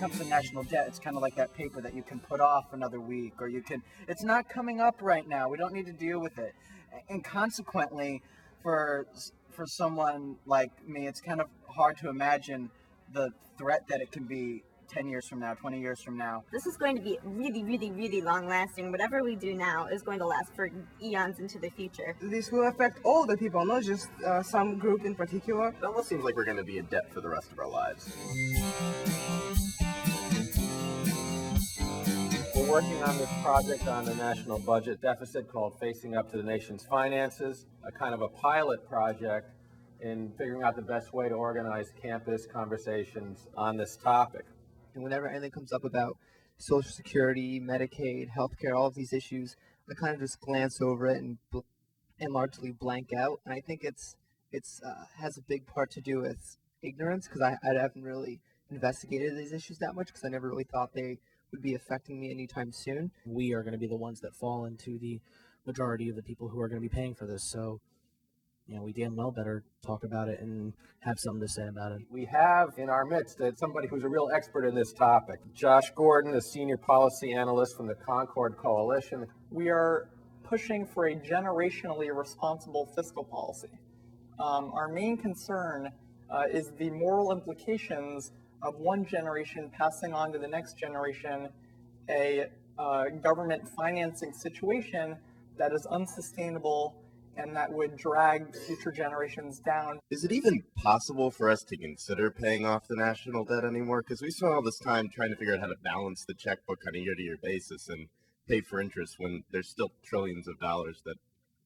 comes to national debt, it's kind of like that paper that you can put off another week, or it's not coming up right now. We don't need to deal with it. And consequently, for someone like me, it's kind of hard to imagine the threat that it can be 10 years from now, 20 years from now. This is going to be really, really, really long lasting. Whatever we do now is going to last for eons into the future. This will affect all the people, not just some group in particular. It almost seems like we're going to be in debt for the rest of our lives. We're working on this project on the national budget deficit called Facing Up to the Nation's Finances, a kind of a pilot project in figuring out the best way to organize campus conversations on this topic. And whenever anything comes up about Social Security, Medicaid, healthcare, all of these issues, I kind of just glance over it and largely blank out. And I think it's has a big part to do with ignorance, because I haven't really investigated these issues that much, because I never really thought they would be affecting me anytime soon. We are going to be the ones that fall into the majority of the people who are going to be paying for this. So, we damn well better talk about it and have something to say about it. We have in our midst somebody who's a real expert in this topic. Josh Gordon, a senior policy analyst from the Concord Coalition. We are pushing for a generationally responsible fiscal policy. Our main concern is the moral implications of one generation passing on to the next generation a government financing situation that is unsustainable and that would drag future generations down. Is it even possible for us to consider paying off the national debt anymore? Because we spent all this time trying to figure out how to balance the checkbook on a year-to-year basis and pay for interest when there's still trillions of dollars that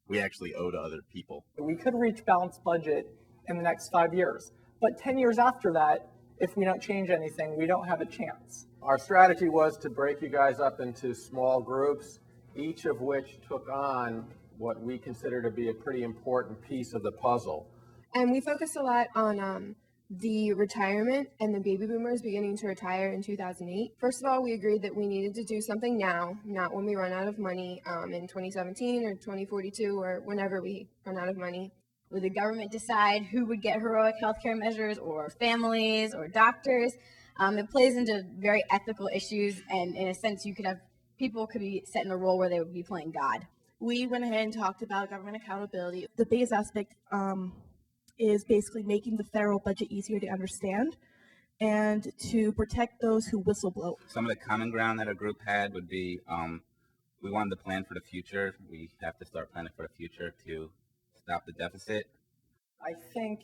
we actually owe to other people. We could reach balanced budget in the next 5 years, but 10 years after that, if we don't change anything, we don't have a chance. Our strategy was to break you guys up into small groups, each of which took on what we consider to be a pretty important piece of the puzzle. And we focused a lot on the retirement and the baby boomers beginning to retire in 2008. First of all, we agreed that we needed to do something now, not when we run out of money in 2017 or 2042 or whenever we run out of money. Would the government decide who would get heroic healthcare measures, or families, or doctors? It plays into very ethical issues, and in a sense, people could be set in a role where they would be playing God. We went ahead and talked about government accountability. The biggest aspect is basically making the federal budget easier to understand and to protect those who whistleblow. Some of the common ground that our group had would be we wanted to plan for the future. We have to start planning for the future to stop the deficit. I think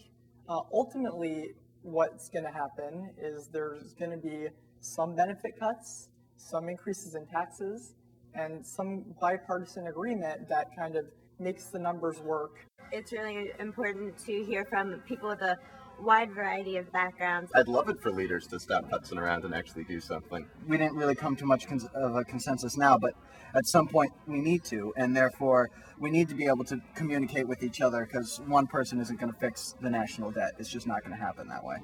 ultimately what's going to happen is there's going to be some benefit cuts, some increases in taxes, and some bipartisan agreement that kind of makes the numbers work. It's really important to hear from people with a wide variety of backgrounds. I'd love it for leaders to stop putzing around and actually do something. We didn't really come to much of a consensus now, but at some point we need to, and therefore we need to be able to communicate with each other, because one person isn't going to fix the national debt. It's just not going to happen that way.